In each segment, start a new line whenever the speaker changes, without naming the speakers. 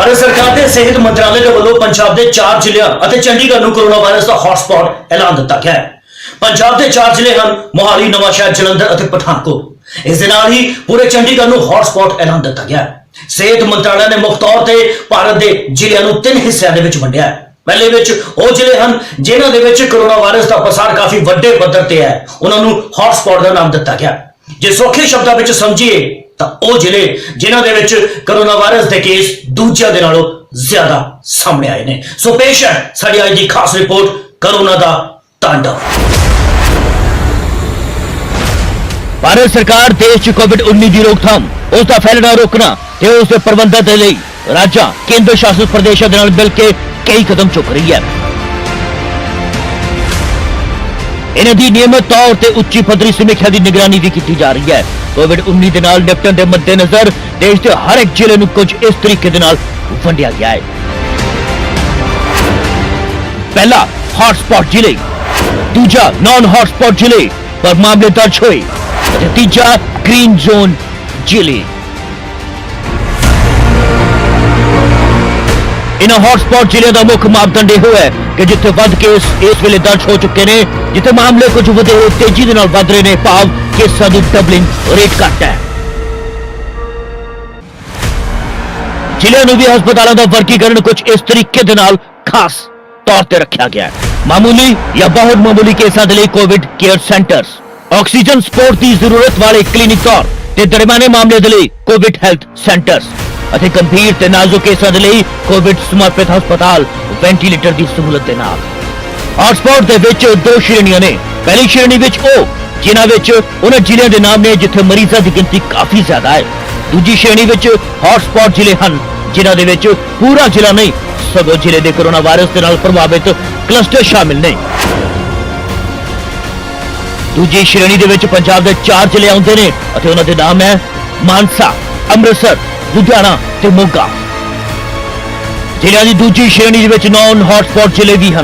भारत सरकार के सेहत मंत्रालय के वालों पंजाब के 4 ਜ਼ਿਲ੍ਹਿਆਂ ਅਤੇ ਚੰਡੀਗੜ੍ਹ ਨੂੰ ਕੋਰੋਨਾ ਵਾਇਰਸ ਦਾ ਹੌਟਸਪੌਟ ਐਲਾਨ ਦਿੱਤਾ ਗਿਆ ਹੈ। पंजाब के 4 ਜ਼ਿਲ੍ਹੇ ਹਨ मोहाली, नवांशहर, जलंधर और पठानकोट। इस दे नाल ही पूरे चंडीगढ़ ਨੂੰ हॉटस्पॉट ऐलान दिता गया है। सेहत मंत्रालय ने मुख्त तौर पर भारत के ਜ਼ਿਲ੍ਹਿਆਂ ਨੂੰ 3 ਹਿੱਸਿਆਂ ਦੇ ਵਿੱਚ ਵੰਡਿਆ ਹੈ। पहले विच ਉਹ ਜ਼ਿਲ੍ਹੇ ਹਨ ਜਿਨ੍ਹਾਂ ਦੇ ਵਿੱਚ कोरोना वायरस ਦਾ ਪਸਾਰ ਕਾਫੀ ਵੱਡੇ ਪੱਧਰ ਤੇ ਹੈ, ਉਹਨਾਂ ਨੂੰ हॉटस्पॉट ਦਾ ਨਾਮ ਦਿੱਤਾ ਗਿਆ। ਜੇ ਸੌਖੇ ਸ਼ਬਦਾਂ ਵਿੱਚ ਸਮਝੀਏ ਤਾਂ ਉਹ ਜ਼ਿਲ੍ਹੇ ਜਿਨ੍ਹਾਂ ਦੇ ਵਿੱਚ कोरोना वायरस ਦੇ ਕੇਸ ਦੂਜਿਆਂ ਦੇ ਨਾਲੋਂ ਜ਼ਿਆਦਾ ਸਾਹਮਣੇ ਆਏ ਨੇ। ਸੋ ਪੇਸ਼ ਹੈ ਸਾਡੀ ਅੱਜ ਦੀ ਖਾਸ ਰਿਪੋर्ट कोरोना ਦਾ तांडव।
भारत सरकार देश च कोविड-19 की रोकथाम, उसका फैलना रोकना ते उसके प्रबंधन के लिए राज्य केंद्र शासित प्रदेशों के नाल मिल के कई कदम चुक रही है। इन्हां दी नियमित तौर ते उच्ची पद्धरी समीक्षा की निगरानी भी की जा रही है। कोविड-19 के नाल निपटन के मद्देनजर देश के हर एक जिले नूं कुछ इस तरीके दे नाल वंडिया गया है। पहला हॉटस्पॉट जिले, दूजा नॉन हॉटस्पॉट जिले पर मामले दर्ज हुए, तीजा ग्रीन जोन जिले। इन हॉटस्पॉट जिले का मुख्य मापदंड यह है कि जिथे वध केस इस वेले दर्ज हो चुके हैं, जिथे मामले कुछ वधेरे तेजी दे नाल वध रहे हैं, भाव केसां दी डबलिंग रेट घट है। जिले नूं भी हस्पतालों का वर्गीकरण कुछ इस तरीके दे नाल खास तौर पर रखा गया है। मामूली या बहुत मामूली केसां दे लई Covid care centres, oxygen support की जरूरत वाले क्लिनिक तौर ते दरमियाने मामले दे लई कोविड हैल्थ सेंटर्स ਅਤੇ ਗੰਭੀਰ ਤੇ ਨਾਜ਼ੁਕ ਕੇਸਾਂ ਦੇ ਲਈ ਕੋਵਿਡ ਸਮਰਪਿਤ ਹਸਪਤਾਲ ਵੈਂਟੀਲੇਟਰ ਦੀ ਸਹੂਲਤ ਦੇ ਨਾਲ। ਹੌਟਸਪੌਟ ਦੇ ਵਿੱਚ 2 ਸ਼੍ਰੇਣੀਆਂ ਨੇ। ਪਹਿਲੀ ਸ਼੍ਰੇਣੀ ਵਿੱਚ ਉਹ ਜਿਨ੍ਹਾਂ ਵਿੱਚ ਉਹਨਾਂ ਜ਼ਿਲ੍ਹਿਆਂ ਦੇ ਨਾਮ ਨੇ ਜਿੱਥੇ ਮਰੀਜ਼ਾਂ ਦੀ ਗਿਣਤੀ ਕਾਫੀ ਜ਼ਿਆਦਾ ਹੈ। ਦੂਜੀ ਸ਼੍ਰੇਣੀ ਵਿੱਚ ਹੌਟਸਪੌਟ ਜ਼ਿਲ੍ਹੇ ਹਨ ਜਿਨ੍ਹਾਂ ਦੇ ਵਿੱਚ ਪੂਰਾ ਜ਼ਿਲ੍ਹਾ ਨਹੀਂ ਸਗੋਂ ਜ਼ਿਲ੍ਹੇ ਦੇ ਕੋਰੋਨਾ ਵਾਇਰਸ ਦੇ ਨਾਲ ਪ੍ਰਭਾਵਿਤ ਕਲਸਟਰ ਸ਼ਾਮਿਲ ਨੇ। ਦੂਜੀ ਸ਼੍ਰੇਣੀ ਦੇ ਵਿੱਚ ਪੰਜਾਬ ਦੇ 4 ਜ਼ਿਲ੍ਹੇ ਆਉਂਦੇ ਨੇ ਅਤੇ ਉਹਨਾਂ ਦੇ ਨਾਮ ਹੈ ਮਾਨਸਾ, ਅੰਮ੍ਰਿਤਸਰ, लुधियाना ते मोगा। जिले की दूसरी श्रेणी विच नॉन हॉटस्पॉट जिले भी हैं,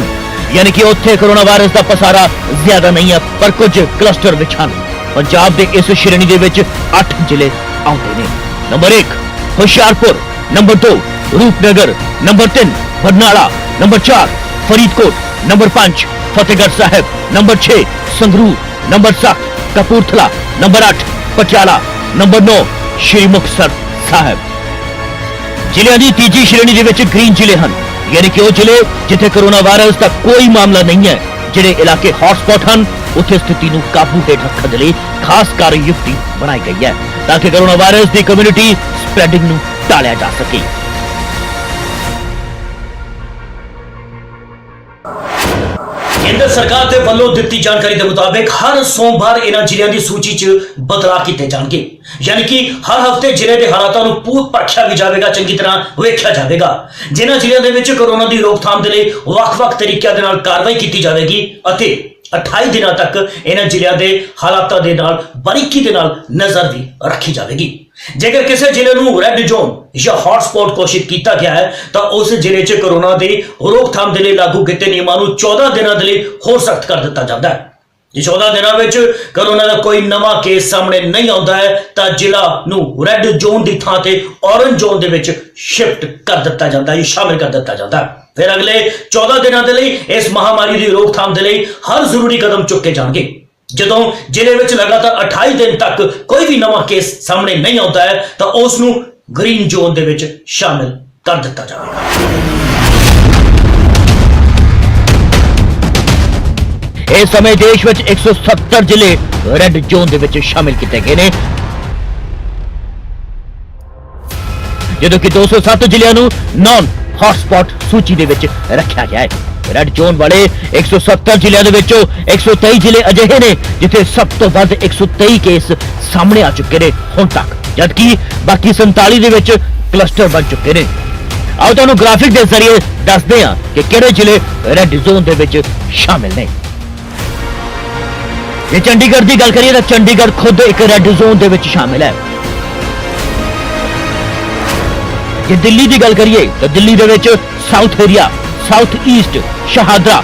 यानी कि उत्थे कोरोना वायरस का पसारा ज्यादा नहीं है पर कुछ क्लस्टर विच हैं। पंजाब के इस श्रेणी दे विच 8 जिले आउंदे ने। Number 1 Hoshiarpur, number 2 Rupnagar, number 3 Barnala, number 4 Faridkot, number 5 Fatehgarh Sahib, number 6 Sangrur, number 7 Kapurthala, number 8 Patiala, number 9 Shri Muktsar Sahib. जिले की तीजी श्रेणी दे विच ग्रीन जिले हैं, यानी कि वो जिले जिथे कोरोना वायरस का कोई मामला नहीं है। जिहड़े इलाके हॉटस्पॉट हैं उत्थे स्थिति नूं काबू हेठ रखण दे लई खास कार्ययुक्ति बनाई गई है ताकि कोरोना वायरस की कम्यूनिटी स्प्रैडिंग नूं टालिया जा सके।
केंद्र सरकार के वालों दी जानकारी के मुताबिक हर सोमवार इन्हां ਜ਼ਿਲ੍ਹਿਆਂ की सूची च बदलाव किए जाएंगे, यानी कि हर हफ्ते ਜ਼ਿਲ੍ਹੇ के हालातों को पूर परखिया भी जाएगा, चंगी तरह वेख्या जाएगा। जिन्हां ਜ਼ਿਲ੍ਹਿਆਂ ਦੇ ਵਿੱਚ कोरोना की रोकथाम के लिए ਵੱਖ-ਵੱਖ तरीकों के नाल कार्रवाई की जाएगी और 28 दिनों तक इन्हां ਜ਼ਿਲ੍ਹਿਆਂ के हालातों के नाल बारीकी के नाल नजर भी रखी जाएगी। जेकर किसी जिले नूं रेड जोन या हॉटस्पॉट घोषित किया गया है तो उस जिले च कोरोना की रोकथाम के लिए लागू किए नियमों को 14 दिनों के लिए होर सख्त कर दिता जाता है। जे 14 दिनों में कोरोना का कोई नवा केस सामने नहीं आता है तो जिला नूं रेड जोन की थां ते ऑरेंज जोन दे विच शिफ्ट कर दिता जाता है, शामिल कर दिता जाता है। फिर अगले 14 दिनों के लिए इस महामारी की रोकथाम के लिए हर जरूरी कदम चुके जाएंगे। जदों जिले में लगातार 28 दिन तक कोई भी नवा केस सामने नहीं आता है तो उसनूं ग्रीन जोन दे विच शामिल कर दिता जाएगा।
इस समय देश में 170 जिले रेड जोन दे विच शामिल किए गए हैं, जदों कि 207 जिलों नूं नॉन हॉटस्पॉट सूची दे विच रखा गया है। रेड जोन वाले 170 जिलों के विचों 123 जिले अजिहे ने जिथे सब तो वध 123 केस सामने आ चुके हैं हुण तक, जबकि बाकी 47 दे विच क्लस्टर बन चुके हैं। आओ तुहानूं ग्राफिक के जरिए दसदे हां कि किहड़े जिले रेड जोन दे विच शामिल ने। जे चंडीगढ़ की गल करिए तो चंडीगढ़ खुद एक रेड जोन दे विच शामिल है। जे दिल्ली की गल करिए तो दिल्ली दे विच south area, south east, Shahdara,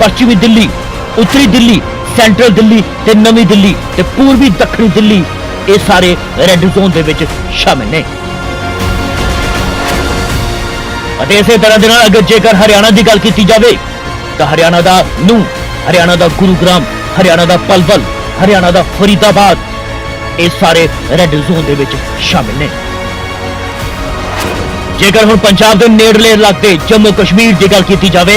पश्चिमी दिल्ली, उत्तरी दिल्ली, सेंट्रल दिल्ली ते नवी दिल्ली ते पूर्वी दक्षिणी दिल्ली ये सारे रेड जोन दे विच शामिल ने। ਅਤੇ ਇਸੇ ਤਰ੍ਹਾਂ ਦੇ ਨਾਲ ਅਗਰ ਜੇਕਰ ਹਰਿਆਣਾ ਦੀ ਗੱਲ ਕੀਤੀ ਜਾਵੇ ਤਾਂ ਹਰਿਆਣਾ ਦਾ ਨੂਹ, ਹਰਿਆਣਾ ਦਾ ਗੁਰੂਗ੍ਰਾਮ, ਹਰਿਆਣਾ ਦਾ ਪਲਵਲ, ਹਰਿਆਣਾ ਦਾ ਫਰੀਦਾਬਾਦ, ਇਹ ਸਾਰੇ ਰੈੱਡ ਜ਼ੋਨ ਦੇ ਵਿੱਚ ਸ਼ਾਮਿਲ ਨੇ। ਜੇਕਰ ਹੁਣ ਪੰਜਾਬ ਦੇ ਨੇੜਲੇ ਇਲਾਕੇ ਜੰਮੂ ਕਸ਼ਮੀਰ ਦੀ ਗੱਲ ਕੀਤੀ ਜਾਵੇ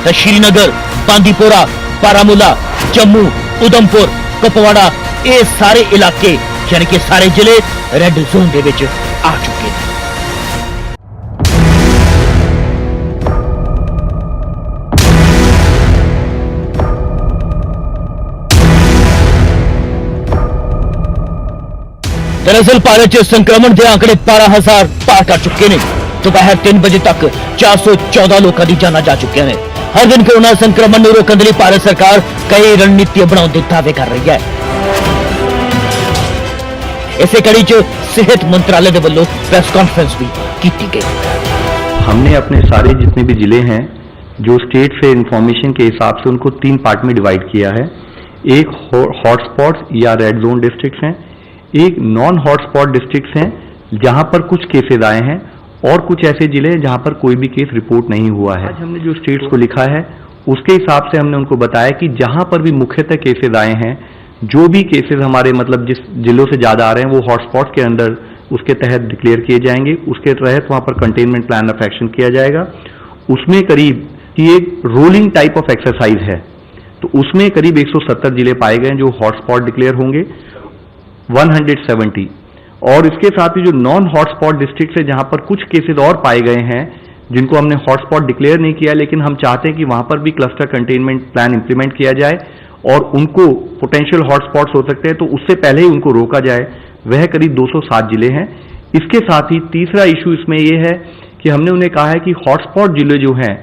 ਤਾਂ ਸ਼੍ਰੀਨਗਰ, ਬਾਂਦੀਪੋਰਾ, ਬਾਰਾਮੂਲਾ, ਜੰਮੂ, ਉਦਮਪੁਰ, ਕੁਪਵਾੜਾ, ਇਹ ਸਾਰੇ ਇਲਾਕੇ ਯਾਨੀ ਕਿ ਸਾਰੇ ਜ਼ਿਲ੍ਹੇ ਰੈੱਡ ਜ਼ੋਨ ਦੇ ਵਿੱਚ ਆ ਚੁੱਕੇ ਨੇ। दरअसल भारत में संक्रमण के आंकड़े 12,000 पार कर चुके हैं। दोपहर 3 बजे तक 414 लोगों की जाना जा चुकी है। हर दिन कोरोना संक्रमण को रोकने के लिए भारत सरकार कई रणनीतियां बनाने के दावे कर रही है। इसे कड़ी च सेहत मंत्रालय के वलों प्रेस कॉन्फ्रेंस भी की गई।
हमने अपने सारे जितने भी जिले हैं जो स्टेट से इंफॉर्मेशन के हिसाब से उनको 3 पार्ट में डिवाइड किया है। एक हॉटस्पॉट्स या रेड जोन डिस्ट्रिक्ट्स हैं, एक नॉन हॉटस्पॉट डिस्ट्रिक्ट्स हैं जहां पर कुछ केसेस आए हैं और कुछ ऐसे जिले हैं जहां पर कोई भी केस रिपोर्ट नहीं हुआ है। आज हमने जो स्टेट्स को लिखा है उसके हिसाब से हमने उनको बताया कि जहां पर भी मुख्यतः केसेस आए हैं, जो भी केसेस हमारे मतलब जिस जिलों से ज़्यादा आ रहे हैं वो हॉटस्पॉट के अंदर उसके तहत डिक्लेयर किए जाएंगे। उसके तहत वहां पर कंटेनमेंट प्लान ऑफ एक्शन किया जाएगा। उसमें करीब की एक रोलिंग टाइप ऑफ एक्सरसाइज है, तो उसमें करीब 170 जिले पाए गए हैं जो हॉटस्पॉट डिक्लेयर होंगे, 170। और इसके साथ ही जो नॉन हॉटस्पॉट डिस्ट्रिक्ट है जहां पर कुछ केसेस और पाए गए हैं जिनको हमने हॉटस्पॉट डिक्लेयर नहीं किया, लेकिन हम चाहते हैं कि वहां पर भी क्लस्टर कंटेनमेंट प्लान इंप्लीमेंट किया जाए और उनको पोटेंशियल हॉटस्पॉट्स हो सकते हैं तो उससे पहले ही उनको रोका जाए। वह करीब 207 जिले हैं। इसके साथ ही तीसरा इशू इसमें यह है कि हमने उन्हें कहा है कि हॉटस्पॉट जिले जो हैं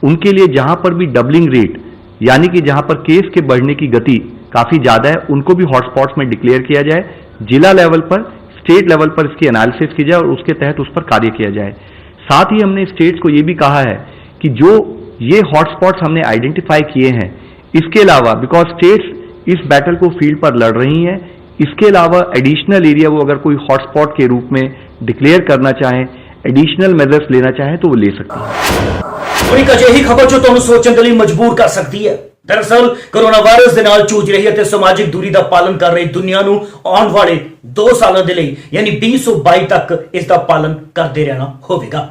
उनके लिए जहां पर भी डबलिंग रेट यानी कि जहां पर केस के बढ़ने की गति काफी ज्यादा है उनको भी हॉटस्पॉट्स में डिक्लेयर किया जाए। जिला लेवल पर, स्टेट लेवल पर इसकी एनालिसिस की जाए और उसके तहत उस पर कार्य किया जाए। साथ ही हमने स्टेट्स को यह भी कहा है कि जो ये हॉटस्पॉट्स हमने आइडेंटिफाई किए हैं, इसके अलावा बिकॉज स्टेट्स इस बैटल को फील्ड पर लड़ रही हैं, इसके अलावा एडिशनल एरिया वो अगर कोई हॉटस्पॉट के रूप में डिक्लेयर करना चाहें, एडिशनल मेजर्स लेना चाहें तो वो ले सकते हैं।
एक अजिही खबर जो तुहानू सोचण दे लई मजबूर कर सकती है। दरअसल कोरोना वायरस दे नाल जूझ रही है समाजिक दूरी का पालन कर रही दुनिया नू आने वाले 2 सालों के लिए यानी 2022 तक इसका पालन करते रहना होगा।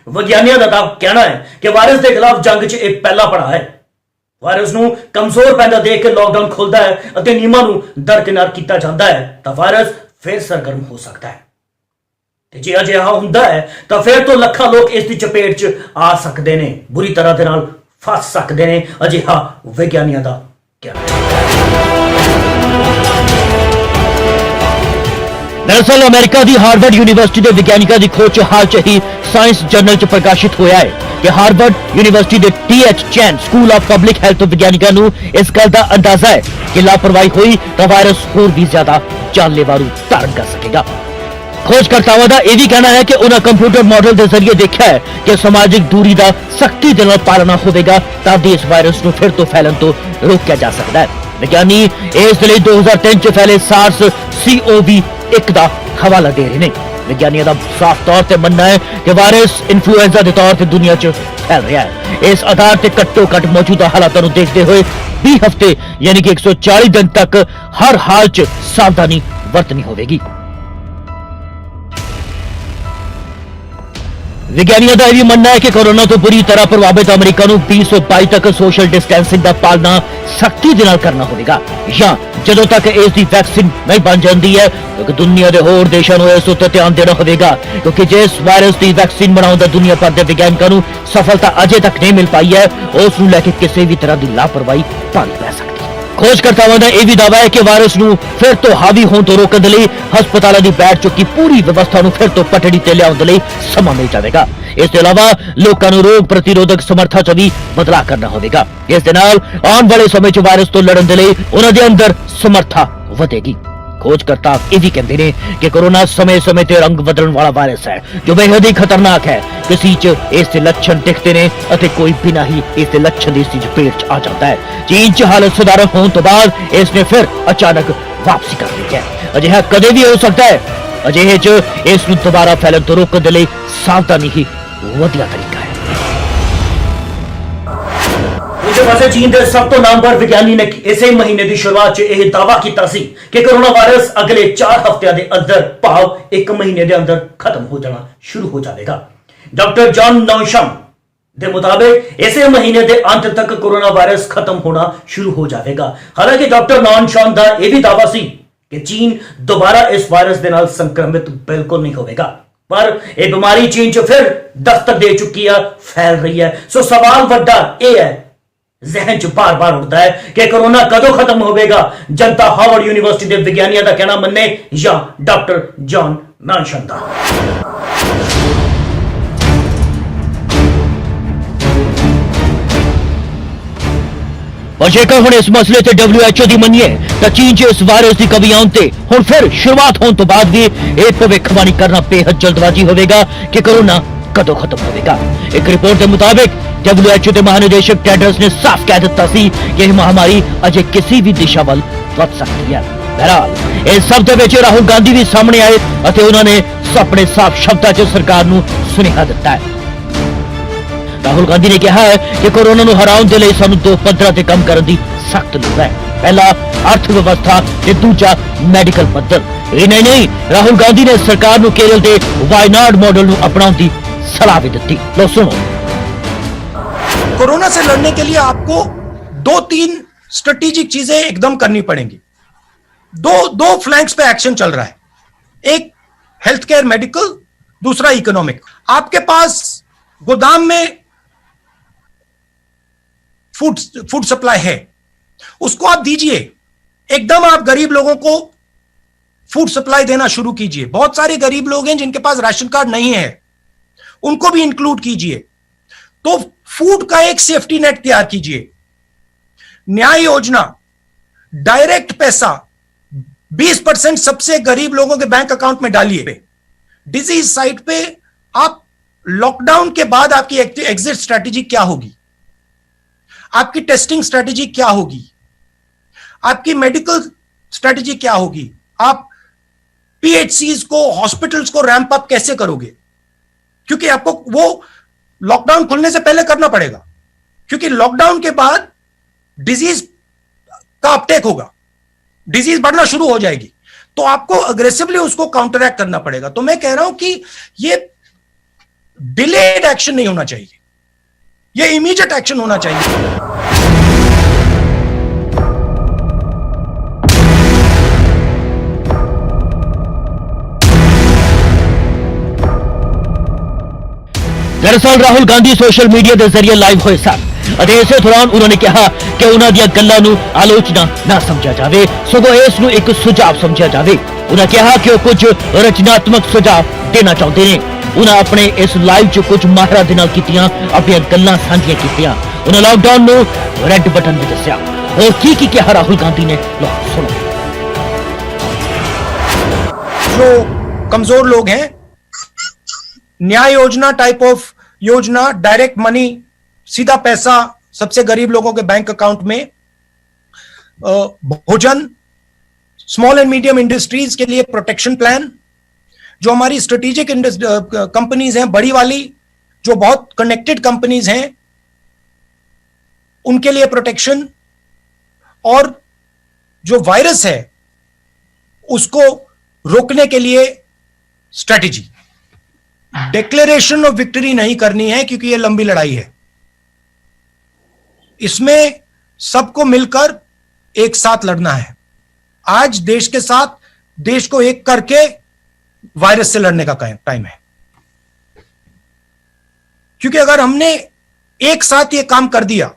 विज्ञानियों का कहना है कि वायरस के खिलाफ जंग च एक पहला पड़ाव है। वायरस नू कमजोर पैंदा देख के लॉकडाउन खुलता है और नियमां नू दरकिनार किया जाता है तो वायरस फिर सरगर्म हो सकता है। जे अजिहा हुंदा है तो फिर तो लखां लोग इसकी चपेट च आ सकते हैं, बुरी तरह के नाल फस सकते हैं। अजिहा विज्ञानियों का कहना
दरअसल अमेरिका की हार्वर्ड यूनिवर्सिटी के विज्ञानिकों की खोज हाल च ही साइंस जर्नल च प्रकाशित होया है कि हार्वर्ड यूनिवर्सिटी के T H. Chan school of public health विज्ञानिकों को इस गल का अंदाजा है कि लापरवाही हुई तो वायरस होर भी ज्यादा जानलेवा रूप धारण कर सकेगा। खोजकर्ताओं का यह भी कहना है कि उन्होंने कंप्यूटर मॉडल के जरिए देखा है कि सामाजिक दूरी का सख्ती के पालना होगा ताकि इस वायरस को फिर तो फैलन तो रोका जा सकता है। विज्ञानी इसलिए 2003 च फैले SARS-CoV-1 का हवाला दे रहे हैं। विज्ञानियों का साफ तौर पर मनना है कि वायरस इन्फ्लुएंजा के तौर पर दुनिया च फैल रहा है। इस आधार पर घट्टो घट मौजूदा हालातों को देखते हुए 20 हफ्ते यानी कि 140 दिन तक हर हाल च सावधानी बरतनी होगी। विज्ञानियों का यह भी मनना है कि कोरोना तो बुरी तरह प्रभावित अमेरिका को 2022 तक सोशल डिस्टेंसिंग का पालना सख्ती दे नाल करना होगा या जदों तक इसकी वैक्सीन नहीं बन जाती है क्योंकि दुनिया के होर देशों को इस उत्ते ध्यान देना होगा क्योंकि जिस वायरस की वैक्सीन बनाने का दुनिया भर के वैज्ञानिकों को सफलता अजे तक नहीं मिल पाई है उस लैके किसी भी तरह की लापरवाही भारी पै सकती है। खोजकर्ताओं का यह भी दावा है कि वायरस को फिर तो हावी होने तो रोकने लिए हस्पतालों की बैठ चुकी पूरी व्यवस्था फिर तो पटड़ी ते लियाने समा मिल जाएगा। इसके अलावा लोगों को रोग प्रतिरोधक समर्था च भी बदलाव करना होगा। इस दे नाल आने वाले समय च वायरस तो लड़न के लिए उन्होंने अंदर समर्था बढ़ेगी। खोजकर्ता यह भी कहते हैं कि कोरोना समय समय ते रंग बदलने वाला वायरस है जो बेहद ही खतरनाक है। किसी च इसके लक्षण दिखते हैं और कोई बिना ही इसके लक्षण की चपेट आ जाता है। चीन च हालत सुधार होने तो बाद इसने फिर अचानक वापसी कर ली है। अजिहा कदे भी हो सकता है। अजिहे च इस दोबारा फैलन तो रोकने के लिए सावधानी ही वधिया तरीका है।
ਦੂਜੇ ਪਾਸੇ ਚੀਨ ਦੇ ਸਭ ਤੋਂ ਨਾਮਵਰ ਵਿਗਿਆਨੀ ਨੇ ਇਸੇ ਮਹੀਨੇ ਦੀ ਸ਼ੁਰੂਆਤ 'ਚ ਇਹ ਦਾਅਵਾ ਕੀਤਾ ਸੀ ਕਿ ਕੋਰੋਨਾ ਵਾਇਰਸ ਅਗਲੇ 4 ਹਫ਼ਤਿਆਂ ਦੇ ਅੰਦਰ ਭਾਵ 1 ਮਹੀਨੇ ਦੇ ਅੰਦਰ ਖਤਮ ਹੋ ਜਾਣਾ ਸ਼ੁਰੂ ਹੋ ਜਾਵੇਗਾ। ਡਾਕਟਰ ਜੌਨ ਨੌਸ਼ਮ ਦੇ ਮੁਤਾबिक ਇਸੇ ਮਹੀਨੇ ਦੇ ਅੰਤ ਤੱਕ ਕੋਰੋਨਾ ਵਾਇਰਸ ਖਤਮ ਹੋਣਾ ਸ਼ੁਰੂ ਹੋ ਜਾਵੇਗਾ। ਹਾਲਾਂਕਿ ਡਾਕਟਰ ਨੌਸ਼ਮ ਦਾ ਇਹ ਵੀ ਦਾਅਵਾ ਸੀ ਕਿ ਚੀਨ ਦੁਬਾਰਾ ਇਸ ਵਾਇਰਸ ਦੇ ਨਾਲ ਸੰਕਰਮਿਤ ਬਿਲਕੁਲ ਨਹੀਂ ਹੋਵੇਗਾ, ਪਰ ਇਹ ਬਿਮਾਰੀ ਚੀਨ 'ਚ ਫਿਰ ਦਸਤਕ ਦੇ ਚੁੱਕੀ ਹੈ, ਫੈਲ ਰਹੀ ਹੈ। ਸੋ ਸਵਾਲ ਵੱਡਾ ਇਹ ਹੈ, ਜ਼ਹਿਨ 'ਚ ਬਾਰ-ਬਾਰ ਉੱਠਦਾ ਹੈ ਕਿ ਕੋਰੋਨਾ ਕਦੋਂ ਖਤਮ ਹੋਵੇਗਾ। ਜਨਤਾ ਹਾਰਵਰਡ ਯੂਨੀਵਰਸਿਟੀ ਦੇ ਵਿਗਿਆਨੀਆਂ ਦਾ ਕਹਿਣਾ ਮੰਨੇ ਜਾਂ ਡਾਕਟਰ ਜੌਨ ਨੌਸ਼ਮ ਦਾ।
ਪਰ ਜੇਕਰ ਹੁਣ ਇਸ ਮਸਲੇ ਤੇ WHO ਦੀ ਮੰਨੀਏ ਤਾਂ ਚੀਨ 'ਚ ਇਸ ਵਾਇਰਸ ਦੀ ਕਮੀ ਆਉਣ ਤੇ ਹੁਣ ਫਿਰ ਸ਼ੁਰੂਆਤ ਹੋਣ ਤੋਂ ਬਾਅਦ ਵੀ ਇਹ ਭਵਿੱਖਬਾਣੀ ਕਰਨਾ ਬੇहद ਜਲਦਬਾਜ਼ੀ ਹੋਵੇਗਾ ਕਿ ਕੋਰੋਨਾ ਕਦੋਂ ਖਤਮ ਹੋਵੇਗਾ। ਇੱਕ ਰਿਪੋर्ट ਦੇ ਮੁਤਾबिक WHO ਦੇ ਮਹਾਨਿदेशक ਟੈਡਰਸ ਨੇ ਸਾਫ਼ ਕਹਿ ਦਿੱਤਾ ਸੀ ਕਿ ਇਹ ਮਹਾਮਾਰੀ ਅਜੇ ਕਿਸੇ ਵੀ ਦਿਸ਼ਾ ਵੱਲ ਵੱਧ ਸਕਦੀ ਹੈ। ਬਹਰਾਲ ਇਸ ਸਭ ਦੇ ਵਿੱਚ ਰਾਹੁਲ ਗਾਂਧੀ ਵੀ ਸਾਹਮਣੇ ਆਏ ਅਤੇ ਉਹਨਾਂ ਨੇ ਆਪਣੇ ਸਾਫ਼ ਸ਼ਬਦਾਂ 'ਚ ਸਰਕਾਰ ਨੂੰ ਸੁਨੇਹਾ ਦਿੱਤਾ ਹੈ। ਰਾਹੁਲ ਗਾਂਧੀ ਨੇ ਕਿਹਾ ਹੈ ਕਿ ਕੋਰੋਨਾ ਨੂੰ ਹਰਾਉਣ ਦੇ ਲਈ ਸਾਨੂੰ 2 ਪੱਧਰਾਂ ਤੇ ਕੰਮ ਕਰਨ ਦੀ ਸਖਤ ਲੋੜ ਹੈ। ਪਹਿਲਾ ਅਰਥ ਵਿਵਸਥਾ ਤੇ ਦੂਜਾ ਮੈਡੀਕਲ ਪੱਧਰ। ਇਹ ਨਹੀਂ, ਰਾਹੁਲ ਗਾਂਧੀ ਨੇ ਸਰਕਾਰ ਨੂੰ ਕੇਰਲ ਦੇ ਵਾਇਨਾਡ ਮਾਡਲ ਨੂੰ ਅਪਣਾਉਣ ਦੀ सलाह भी दी। लो सुनो।
कोरोना से लड़ने के लिए आपको 2-3 स्ट्रेटेजिक चीजें एकदम करनी पड़ेंगी। दो फ्लैंक्स पे एक्शन चल रहा है, एक हेल्थ केयर मेडिकल, दूसरा इकोनॉमिक। आपके पास गोदाम में फूड सप्लाई है, उसको आप दीजिए। एकदम आप गरीब लोगों को फूड सप्लाई देना शुरू कीजिए। बहुत सारे गरीब लोग हैं जिनके पास राशन कार्ड नहीं है, उनको भी इंक्लूड कीजिए। तो फूड का एक सेफ्टी नेट तैयार कीजिए। न्याय योजना, डायरेक्ट पैसा 20% सबसे गरीब लोगों के बैंक अकाउंट में डालिए। डिजीज साइट पे आप लॉकडाउन के बाद आपकी एग्जिट स्ट्रैटेजी क्या होगी, आपकी टेस्टिंग स्ट्रैटेजी क्या होगी, आपकी मेडिकल स्ट्रैटेजी क्या होगी, आप पीएचसीज को, हॉस्पिटल्स को रैंप अप कैसे करोगे, क्योंकि आपको वो लॉकडाउन खुलने से पहले करना पड़ेगा, क्योंकि लॉकडाउन के बाद डिजीज का अपटेक होगा, डिजीज बढ़ना शुरू हो जाएगी, तो आपको अग्रेसिवली उसको काउंटरैक्ट करना पड़ेगा। तो मैं कह रहा हूं कि ये डिलेड एक्शन नहीं होना चाहिए, ये इमीडिएट एक्शन होना चाहिए।
दरअसल राहुल गांधी सोशल मीडिया के जरिए लाइव होए सन ਅਤੇ ਇਸੇ ਦੌਰਾਨ ਉਹਨਾਂ ਨੇ ਕਿਹਾ ਕਿ ਉਹਨਾਂ ਦੀਆਂ ਗੱਲਾਂ ਨੂੰ ਆਲੋਚਨਾ ਨਾ ਸਮਝਿਆ ਜਾਵੇ, ਸਗੋਂ ਇਸ ਨੂੰ ਇੱਕ ਸੁਝਾਅ ਸਮਝਿਆ ਜਾਵੇ। ਉਹਨਾਂ ਕਿਹਾ ਕਿ ਉਹ ਕੁਝ ਰਚਨਾਤਮਕ ਸੁਝਾਅ ਦੇਣਾ ਚਾਹੁੰਦੇ ਨੇ। ਉਹਨਾਂ ਆਪਣੇ ਇਸ ਲਾਈਵ 'ਚ ਕੁਝ ਮਾਹਿਰਾਂ ਦੇ ਨਾਲ ਕੀਤੀਆਂ ਆਪਣੀਆਂ ਗੱਲਾਂ ਸਾਂਝੀਆਂ ਕੀਤੀਆਂ। ਉਹਨਾਂ ਲਾਕਡਾਊਨ ਨੂੰ ਰੈੱਡ ਬਟਨ ਵੀ ਦੱਸਿਆ। और की ਕਿਹਾ ਰਾਹੁਲ गांधी ने, लो सुनो।
जो कमजोर लोग हैं, न्याय योजना टाइप ऑफ योजना, डायरेक्ट मनी, सीधा पैसा सबसे गरीब लोगों के बैंक अकाउंट में, भोजन, स्मॉल एंड मीडियम इंडस्ट्रीज के लिए प्रोटेक्शन प्लान, जो हमारी स्ट्रेटेजिक कंपनीज हैं बड़ी वाली, जो बहुत कनेक्टेड कंपनीज हैं, उनके लिए प्रोटेक्शन, और जो वायरस है उसको रोकने के लिए स्ट्रेटेजी। डिक्लेरेशन ऑफ विक्ट्री नहीं करनी है, क्योंकि यह लंबी लड़ाई है। इसमें सबको मिलकर एक साथ लड़ना है। आज देश के साथ, देश को एक करके वायरस से लड़ने का टाइम है, क्योंकि अगर हमने एक साथ ये काम कर दिया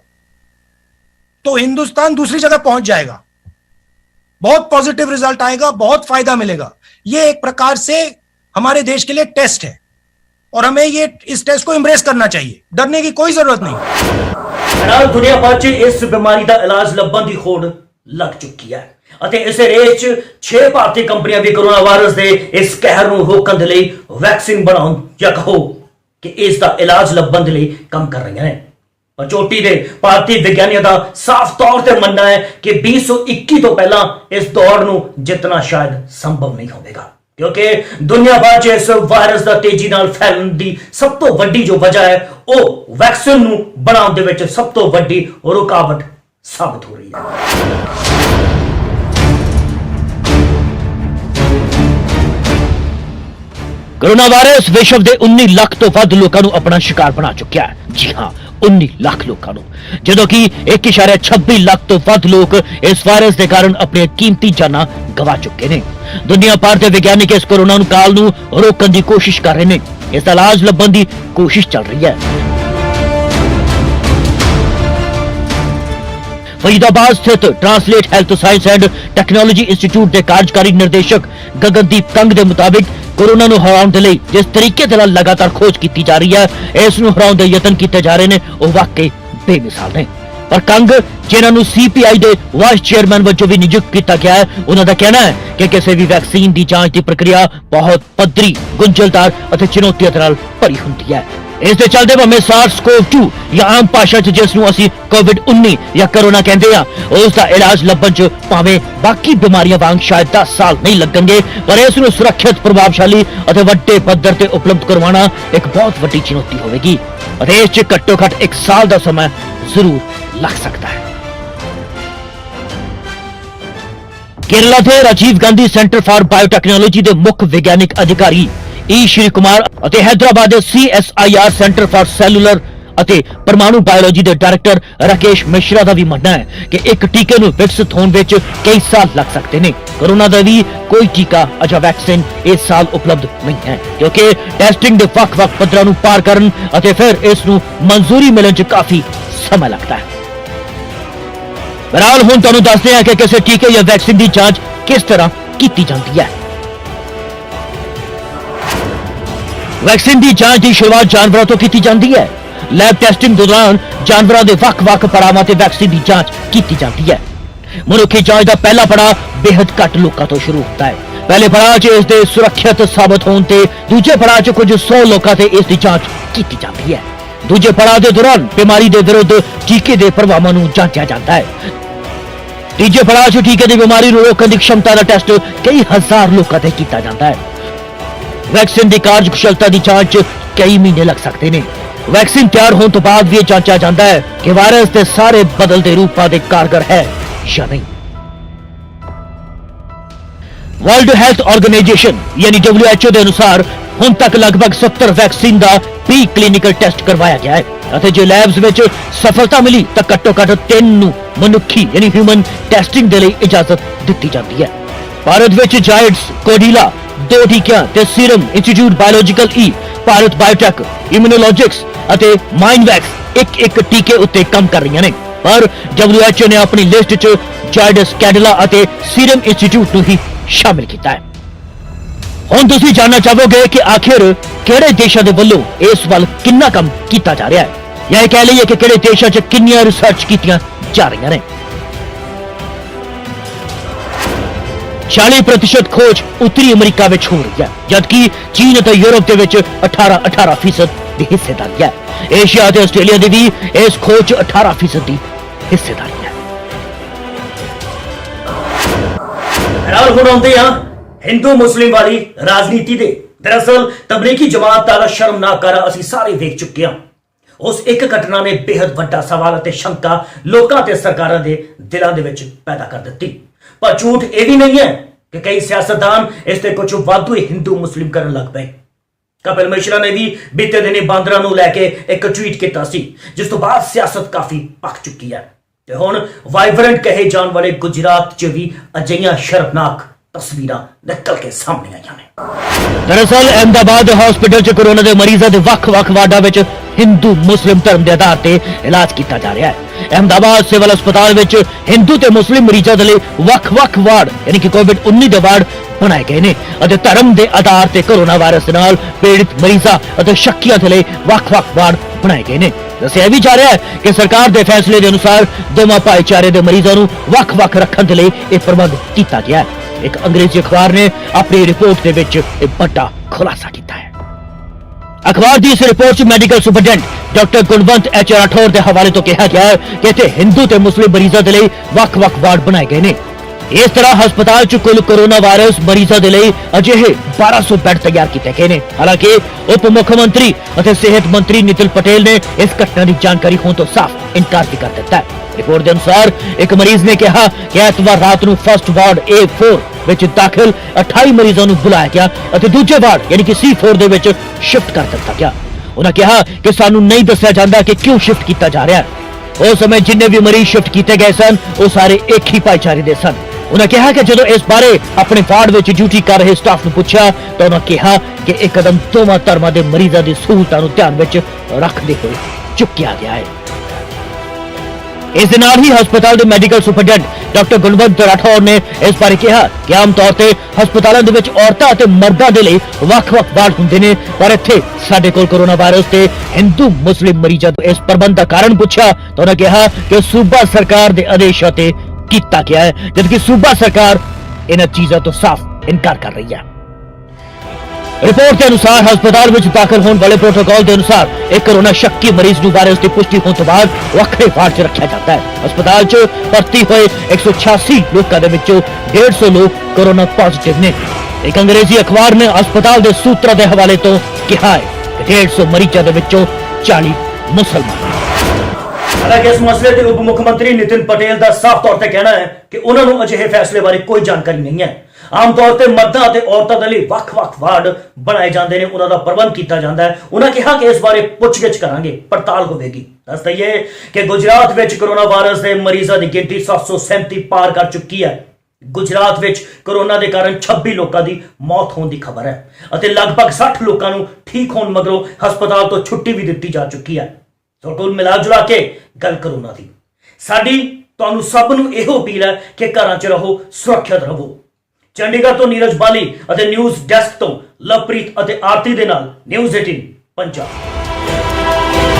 तो हिंदुस्तान दूसरी जगह पहुंच जाएगा, बहुत पॉजिटिव रिजल्ट आएगा, बहुत फायदा मिलेगा। ये एक प्रकार से हमारे देश के लिए टेस्ट है, और हमें ये इस टेस्ट को एम्ब्रेस करना चाहिए, डरने की कोई जरूरत नहीं।
दुनिया भर च इस बीमारी का इलाज लभन की होड़ लग चुकी है, ਅਤੇ ਇਸ ਰੇਸ 'ਚ 6 ਭਾਰਤੀ ਕੰਪਨੀਆਂ ਵੀ ਕੋਰੋਨਾ ਵਾਇਰਸ ਦੇ ਇਸ ਕਹਿਰ ਨੂੰ ਰੋਕਣ ਦੇ ਲਈ ਵੈਕਸੀਨ ਬਣਾਉਣ ਜਾਂ ਕਹੋ ਕਿ ਇਸ ਦਾ ਇਲਾਜ ਲੱਭਣ ਦੇ ਲਈ ਕੰਮ ਕਰ ਰਹੀਆਂ ਨੇ। ਪਰ ਚੋਟੀ ਦੇ ਭਾਰਤੀ ਵਿਗਿਆਨੀਆਂ ਦਾ ਸਾਫ਼ ਤੌਰ ਤੇ ਮੰਨਣਾ ਹੈ ਕਿ 2021 ਤੋਂ ਪਹਿਲਾਂ ਇਸ ਦੌੜ ਨੂੰ ਜਿੱਤਣਾ ਸ਼ਾਇਦ ਸੰਭਵ ਨਹੀਂ ਹੋਵੇਗਾ। क्योंकि दुनिया भर च इस वायरस का तेजी नाल फैलण दी सब तो वड्डी जो वजह है वो वैक्सीन नूं बनाउण दे विच सब तो वड्डी रुकावट साबित हो रही है।
कोरोना वायरस विश्व के 19 ਲੱਖ ਤੋਂ ਵੱਧ ਲੋਕਾਂ ਨੂੰ ਆਪਣਾ ਸ਼ਿਕਾਰ ਬਣਾ ਚੁੱਕਿਆ ਹੈ। ਜੀ ਹਾਂ, 19 ਲੱਖ ਲੋਕਾਂ ਨੂੰ, ਜਦੋਂ ਕਿ 1.26 ਲੱਖ ਤੋਂ ਵੱਧ ਲੋਕ ਇਸ ਵਾਇਰਸ ਦੇ ਕਾਰਨ ਆਪਣੀਆਂ ਕੀਮਤੀ ਜਾਨਾਂ ਗਵਾ ਚੁੱਕੇ ਨੇ। ਦੁਨੀਆ ਭਰ ਦੇ ਵਿਗਿਆਨਿਕ ਇਸ ਕੋਰੋਨਾ ਨੂੰ ਕਾਲ ਨੂੰ ਰੋਕਣ ਦੀ ਕੋਸ਼ਿਸ਼ ਕਰ ਰਹੇ ਨੇ। ਇਸ ਦਾ ਇਲਾਜ ਲੱਭਣ ਦੀ ਕੋਸ਼ਿਸ਼ ਚੱਲ ਰਹੀ ਹੈ। फरीदाबाद स्थित translate health science and technology institute के कार्यकारी निर्देशक गगनदीप कंग के मुताबिक कोरोना ਨੂੰ ਹਰਾਉਣ ਦੇ ਲਈ ਜਿਸ ਤਰੀਕੇ ਦੇ ਨਾਲ ਲਗਾਤਾਰ ਖੋਜ ਕੀਤੀ ਜਾ ਰਹੀ ਹੈ, ਇਸ ਨੂੰ ਹਰਾਉਣ ਦੇ ਯਤਨ ਕੀਤੇ ਜਾ ਰਹੇ ਨੇ, ਉਹ ਵਾਕਈ ਬੇਮਿਸਾਲ ਨੇ। ਪਰ ਕੰਗ, ਜਿਨ੍ਹਾਂ ਨੂੰ ਸੀਪੀਆਈ ਦੇ ਵਾਈਸ ਚੇਅਰਮੈਨ ਵਜੋਂ ਵੀ ਨਿਯੁਕਤ ਕੀਤਾ ਗਿਆ ਹੈ, ਉਹਨਾਂ ਦਾ ਕਹਿਣਾ ਹੈ ਕਿ ਕਿਸੇ ਵੀ ਵੈਕਸੀਨ ਦੀ ਜਾਂਚ ਦੀ ਪ੍ਰਕਿਰਿਆ ਬਹੁਤ ਪੱਧਰੀ, ਗੁੰਝਲਦਾਰ ਅਤੇ ਚੁਣੌਤੀਆਂ ਦੇ ਨਾਲ ਭਰੀ ਹੁੰਦੀ ਹੈ। ਇਸ ਦੇ ਚੱਲਦੇ ਭਾਵੇਂ SARS-CoV-2 ਜਾਂ ਆਮ ਭਾਸ਼ਾ 'ਚ ਜਿਸ ਨੂੰ ਅਸੀਂ COVID-19 ਜਾਂ ਕੋਰੋਨਾ ਕਹਿੰਦੇ ਆ, ਉਸ ਦਾ ਇਲਾਜ ਲੱਭਣ 'ਚ ਭਾਵੇਂ ਬਾਕੀ ਬਿਮਾਰੀਆਂ ਵਾਂਗ ਸ਼ਾਇਦ 10 ਸਾਲ ਨਹੀਂ ਲੱਗਣਗੇ, ਪਰ ਇਸ ਨੂੰ ਸੁਰੱਖਿਅਤ, ਪ੍ਰਭਾਵਸ਼ਾਲੀ ਅਤੇ ਵੱਡੇ ਪੱਧਰ ਤੇ ਉਪਲਬਧ ਕਰਵਾਉਣਾ ਇੱਕ ਬਹੁਤ ਵੱਡੀ ਚੁਣੌਤੀ ਹੋਵੇਗੀ ਅਤੇ ਇਸ 'ਚ ਘੱਟੋ-ਘੱਟ 1 ਸਾਲ ਦਾ ਸਮਾਂ ਜ਼ਰੂਰ ਲੱਗ ਸਕਦਾ ਹੈ। केरला के Rajiv Gandhi centre for biotechnology के मुख्य वैज्ञानिक अधिकारी श्री कुमार ਅਤੇ Hyderabad CSIR centre for cellular ਅਤੇ परमाणु बायोलॉजी के डायरेक्टर राकेश मिश्रा का भी मानना है कि एक टीके ਨੂੰ विकसित होने ਵਿੱਚ कई साल लग सकते हैं। कोरोना का भी कोई टीका अजा वैक्सीन इस साल उपलब्ध नहीं है, क्योंकि टेस्टिंग के ਵੱਖ-ਵੱਖ ਪੱਧਰਾਂ ਨੂੰ पार ਕਰਨ ਅਤੇ फिर इस ਨੂੰ मंजूरी मिलने च काफी समय लगता है। बहरहाल हुण तुहानूं दसदे हां कि किसी टीके या वैक्सीन की जांच किस तरह की जाती है। वैक्सीन की जांच की शुरुआत जानवरों तो की जाती है। लैब टेस्टिंग दौरान जानवरों के ਵੱਖ-ਵੱਖ पड़ावां ते वैक्सीन की जांच की जाती है। मनुखी जांच का पहला पड़ाव बेहद घट लोगों तो शुरू होता है। पहले पड़ाव च इसके सुरक्षित साबित होने ते दूजे पड़ाव च कुछ 100 लोगों ते इसकी जांच की जाती है। दूजे पड़ाव के दौरान बीमारी के विरुद्ध टीके के प्रभावों को जांचा जाता है। तीजे पड़ाव च टीके की बीमारी को रोकने की क्षमता का टेस्ट कई हजार लोगों ते किया जाता है। वैक्सीन की कार्यकुशलता की जांच कई महीने लग सकते हैं। वैक्सीन तैयार होने तो बाद भी जांचा जाता है कि वायरस के सारे बदलते रूपों के कारगर है या नहीं। वर्ल्ड हेल्थ ऑर्गेनाइजेशन यानी WHO के अनुसार हुण तक लगभग 70 वैक्सीन का प्री क्लिनिकल टेस्ट करवाया गया है और जो लैब्स में सफलता मिली तो घट्टो-घट्ट 3 ਨੂੰ मनुखी यानी ह्यूमन टेस्टिंग के लिए इजाजत दी जाती है। भारत में जायड्स कोडिला 2 टीकियां ते serum institute biological Bharat biotech immunologicals ਅਤੇ माइंडवैक्स एक टीके उत्ते काम कर रही ने, पर WHO ने अपनी लिस्ट च जायडस कैडिला ਅਤੇ सीरम इंस्टीट्यूट ਨੂੰ ही शामिल किया है। ਹੁਣ ਤੁਸੀਂ ਜਾਣਨਾ ਚਾਹੋਗੇ ਕਿ ਆਖਿਰ ਕਿਹੜੇ ਦੇਸ਼ਾਂ ਦੇ ਵੱਲੋਂ ਇਸ ਵੱਲ ਕਿੰਨਾ ਕੰਮ ਕੀਤਾ ਜਾ ਰਿਹਾ ਹੈ, ਜਾਂ ਇਹ ਕਹਿ ਲਈਏ ਕਿ ਕਿਹੜੇ ਦੇਸ਼ਾਂ 'ਚ ਕਿੰਨੀਆਂ ਰਿਸਰਚ ਕੀਤੀਆਂ ਜਾ ਰਹੀਆਂ ਨੇ। 40% खोज उत्तरी अमरीका में हो रही है, जबकि चीन और यूरोप के 18% की हिस्सेदारी है। एशिया और आस्ट्रेलिया की भी इस खोज 18% की हिस्सेदारी है।
हिंदू मुस्लिम वाली राजनीति दे दरअसल तबलीगी जमात का शर्मनाक कारा असी सारे देख चुके हैं। उस एक घटना ने बेहद वड्डा सवाल और शंका लोगों ते सरकारां दे दिलां दे विच पैदा कर दी। पर झूठ यह भी नहीं है कि कई सियासतदान इससे कुछ वाधू हिंदू मुस्लिम करन लग पे। कपिल मिश्रा ने भी बीते दिन बांदरा नूं लैके एक ट्वीट किया सी, जिस तो बाद सियासत काफी पक चुकी है ते हुण वाइब्रेंट कहे जाने वाले गुजरात च भी अजिहियां शर्मनाक तस्वीरां निकल के सामने आईयां ने।
दरअसल अहमदाबाद हॉस्पिटल च कोरोना के मरीजों के ਵੱਖ-ਵੱਖ वार्डां विच हिंदू मुस्लिम धर्म के आधार पर इलाज किया जा रहा है। अहमदाबाद सिविल अस्पताल में हिंदू ते मुस्लिम मरीजों के लिए ਵੱਖ-ਵੱਖ वार्ड यानी कि COVID-19 के वार्ड बनाए गए हैं और धर्म के आधार पर कोरोना वायरस नाल पीड़ित मरीजों और शक्कियां के लिए ਵੱਖ-ਵੱਖ वार्ड बनाए गए हैं। दस्सिया भी जा रहा है कि सरकार के फैसले के अनुसार दोवां भाईचारे के मरीजों को ਵੱਖ-ਵੱਖ रखने के लिए यह प्रबंध किया गया है। एक अंग्रेजी अखबार ने अपनी रिपोर्ट के विच एक बड़ा खुलासा किया है। अखबार की इस रिपोर्ट में मेडिकल सुपरडेंट डॉक्टर गुणवंत H राठौर के हवाले तो कहा गया है कि इत्थे हिंदू ते मुस्लिम मरीजों के लिए ਵੱਖ-ਵੱਖ वार्ड बनाए गए हैं। ਇਸ ਤਰ੍ਹਾਂ ਹਸਪਤਾਲ 'ਚ ਕੁੱਲ ਕੋਰੋਨਾ ਵਾਇਰਸ ਮਰੀਜ਼ਾਂ ਦੇ ਲਈ ਅਜਿਹੇ 1200 ਬੈੱਡ ਤਿਆਰ ਕੀਤੇ ਗਏ ਨੇ। ਹਾਲਾਂਕਿ ਉਪ ਮੁੱਖ ਮੰਤਰੀ ਅਤੇ ਸਿਹਤ ਮੰਤਰੀ ਨਿਤਿਨ ਪਟੇਲ ਨੇ ਇਸ ਘਟਨਾ ਦੀ ਜਾਣਕਾਰੀ ਹੋਣ ਤੋਂ ਸਾਫ਼ ਇਨਕਾਰ ਵੀ ਕਰ ਦਿੱਤਾ ਹੈ। ਰਿਪੋਰਟ ਦੇ ਅਨੁਸਾਰ ਇੱਕ ਮਰੀਜ਼ ਨੇ ਕਿਹਾ ਕਿ ਐਤਵਾਰ ਰਾਤ ਨੂੰ ਫਸਟ ਵਾਰਡ A4 ਵਿੱਚ ਦਾਖਲ 28 ਮਰੀਜ਼ਾਂ ਨੂੰ ਬੁਲਾਇਆ ਗਿਆ ਅਤੇ ਦੂਜੇ ਵਾਰਡ ਯਾਨੀ ਕਿ C4 ਦੇ ਵਿੱਚ ਸ਼ਿਫਟ ਕਰ ਦਿੱਤਾ ਗਿਆ। ਉਹਨਾਂ ਕਿਹਾ ਕਿ ਸਾਨੂੰ ਨਹੀਂ ਦੱਸਿਆ ਜਾਂਦਾ ਕਿ ਕਿਉਂ ਸ਼ਿਫਟ ਕੀਤਾ ਜਾ ਰਿਹਾ ਹੈ। ਉਸ ਸਮੇਂ ਜਿੰਨੇ ਵੀ ਮਰੀਜ਼ ਸ਼ਿਫਟ ਕੀਤੇ ਗਏ ਸਨ ਉਹ ਸਾਰੇ ਇੱਕ ਹੀ ਭਾਈਚਾਰੇ ਦੇ ਸਨ। ਉਹਨਾਂ ਕਿਹਾ ਕਿ ਜਦੋਂ ਇਸ ਬਾਰੇ ਆਪਣੇ ਵਾਰਡ ਵਿੱਚ ਡਿਊਟੀ ਕਰ ਰਹੇ ਸਟਾਫ ਨੂੰ ਪੁੱਛਿਆ ਤਾਂ ਉਹਨਾਂ ਕਿਹਾ ਕਿ ਇਹ ਕਦਮ ਦੋਵਾਂ ਧਰਮਾਂ ਦੇ ਮਰੀਜ਼ਾਂ ਦੀ ਸਹੂਲਤਾਂ ਨੂੰ ਧਿਆਨ ਵਿੱਚ ਰੱਖਦੇ ਹੋਏ ਚੁੱਕਿਆ ਗਿਆ ਹੈ। ਇਸ ਦੇ ਨਾਲ ਹੀ ਹਸਪਤਾਲ ਦੇ ਮੈਡੀਕਲ ਸੁਪਰਡੈਂਟ ਡਾਕਟਰ ਗੁਣਵੰਤ ਰਾਠੌਰ ਨੇ ਇਸ ਬਾਰੇ ਕਿਹਾ ਕਿ ਆਮ ਤੌਰ ਤੇ ਹਸਪਤਾਲਾਂ ਦੇ ਵਿੱਚ ਔਰਤਾਂ ਅਤੇ ਮਰਦਾਂ ਦੇ ਲਈ ਵੱਖ-ਵੱਖ ਵਾਰਡ ਹੁੰਦੇ ਨੇ, ਪਰ ਇੱਥੇ ਸਾਡੇ ਕੋਲ ਕੋਰੋਨਾ ਵਾਇਰਸ ਤੇ ਹਿੰਦੂ ਮੁਸਲਿਮ ਮਰੀਜ਼ਾਂ ਤੋਂ ਇਸ ਪ੍ਰਬੰਧ ਦਾ ਕਾਰਨ ਪੁੱਛਿਆ ਤਾਂ ਉਹਨਾਂ ਕਿਹਾ ਕਿ ਸੂਬਾ ਸਰਕਾਰ ਦੇ ਆਦੇਸ਼ਾਂ ਤੇ ਕੀਤਾ ਗਿਆ ਹੈ, ਜਦਕਿ ਸੂਬਾ ਸਰਕਾਰ ਇਹਨਾਂ ਚੀਜ਼ਾਂ ਤੋਂ ਸਾਫ਼ ਇਨਕਾਰ ਕਰ ਰਹੀ ਹੈ। ਰਿਪੋਰਟ ਦੇ ਅਨੁਸਾਰ ਹਸਪਤਾਲ ਵਿੱਚ ਦਾਖਲ ਹੋਣ ਵਾਲੇ ਪ੍ਰੋਟੋਕਾਲ ਦੇ ਅਨੁਸਾਰ ਇੱਕ ਕੋਰੋਨਾ ਸ਼ੱਕੀ ਮਰੀਜ਼ ਨੂੰ ਵਾਇਰਸ ਦੀ ਪੁਸ਼ਟੀ ਹੋਣ ਤੋਂ ਬਾਅਦ ਵੱਖਰੇ ਵਾਰਡ 'ਚ ਰੱਖਿਆ ਜਾਂਦਾ ਹੈ। ਹਸਪਤਾਲ 'ਚ ਭਰਤੀ ਹੋਏ 186 ਲੋਕਾਂ ਦੇ ਵਿੱਚੋਂ 150 ਲੋਕ ਕੋਰੋਨਾ ਪੋਜ਼ਿਟਿਵ ਨੇ। ਇੱਕ ਅੰਗਰੇਜ਼ੀ ਅਖਬਾਰ ਨੇ ਹਸਪਤਾਲ ਦੇ ਸੂਤਰਾਂ ਦੇ ਹਵਾਲੇ ਤੋਂ ਕਿਹਾ ਹੈ ਕਿ 150 ਮਰੀਜ਼ਾਂ ਦੇ ਵਿੱਚੋਂ 40 ਮੁਸਲਮਾਨ।
ਹਾਲਾਂਕਿ ਇਸ ਮਸਲੇ ਤੇ ਉਪ ਮੁੱਖ ਮੰਤਰੀ ਨਿਤਿਨ ਪਟੇਲ ਦਾ ਸਾਫ਼ ਤੌਰ ਤੇ ਕਹਿਣਾ ਹੈ ਕਿ ਉਹਨਾਂ ਨੂੰ ਅਜਿਹੇ ਫੈਸਲੇ ਬਾਰੇ ਕੋਈ ਜਾਣਕਾਰੀ ਨਹੀਂ ਹੈ। ਆਮ ਤੌਰ ਤੇ ਮਰਦਾਂ ਅਤੇ ਔਰਤਾਂ ਦੇ ਲਈ ਵੱਖ-ਵੱਖ ਵਾਰਡ ਬਣਾਏ ਜਾਂਦੇ ਨੇ, ਉਹਨਾਂ ਦਾ ਪ੍ਰਬੰਧ ਕੀਤਾ ਜਾਂਦਾ ਹੈ। ਉਹਨਾਂ ਕਿਹਾ ਕਿ ਇਸ ਬਾਰੇ ਪੁੱਛਗਿੱਛ ਕਰਾਂਗੇ, ਪੜਤਾਲ ਹੋਵੇਗੀ। ਦੱਸ ਦਈਏ ਕਿ ਗੁਜਰਾਤ ਵਿੱਚ ਕੋਰੋਨਾ ਵਾਇਰਸ ਦੇ ਮਰੀਜ਼ਾਂ ਦੀ ਗਿਣਤੀ 737 ਪਾਰ ਕਰ ਚੁੱਕੀ ਹੈ। ਗੁਜਰਾਤ ਵਿੱਚ ਕੋਰੋਨਾ ਦੇ ਕਾਰਨ 26 ਲੋਕਾਂ ਦੀ ਮੌਤ ਹੋਣ ਦੀ ਖਬਰ ਹੈ ਅਤੇ ਲਗਭਗ 60 ਲੋਕਾਂ ਨੂੰ ਠੀਕ ਹੋਣ ਮਗਰੋਂ ਹਸਪਤਾਲ ਤੋਂ ਛੁੱਟੀ ਵੀ ਦਿੱਤੀ ਜਾ ਚੁੱਕੀ ਹੈ। ਸੋ ਕੁੱਲ ਮਿਲਾ ਜੁਲਾ ਕੇ ਗੱਲ ਕੋਰੋਨਾ ਦੀ ਸਾਡੀ ਤੁਹਾਨੂੰ ਸਭ ਨੂੰ ਇਹੋ ਅਪੀਲ ਹੈ ਕਿ ਘਰਾਂ 'ਚ ਰਹੋ, ਸੁਰੱਖਿਅਤ ਰਹੋ। ਚੰਡੀਗੜ੍ਹ ਤੋਂ ਨੀਰਜ ਬਾਲੀ ਅਤੇ ਨਿਊਜ਼ ਡੈਸਕ ਤੋਂ ਲਵਪ੍ਰੀਤ ਅਤੇ ਆਰਤੀ ਦੇ ਨਾਲ ਨਿਊਜ਼ 18 ਪੰਜਾਬ।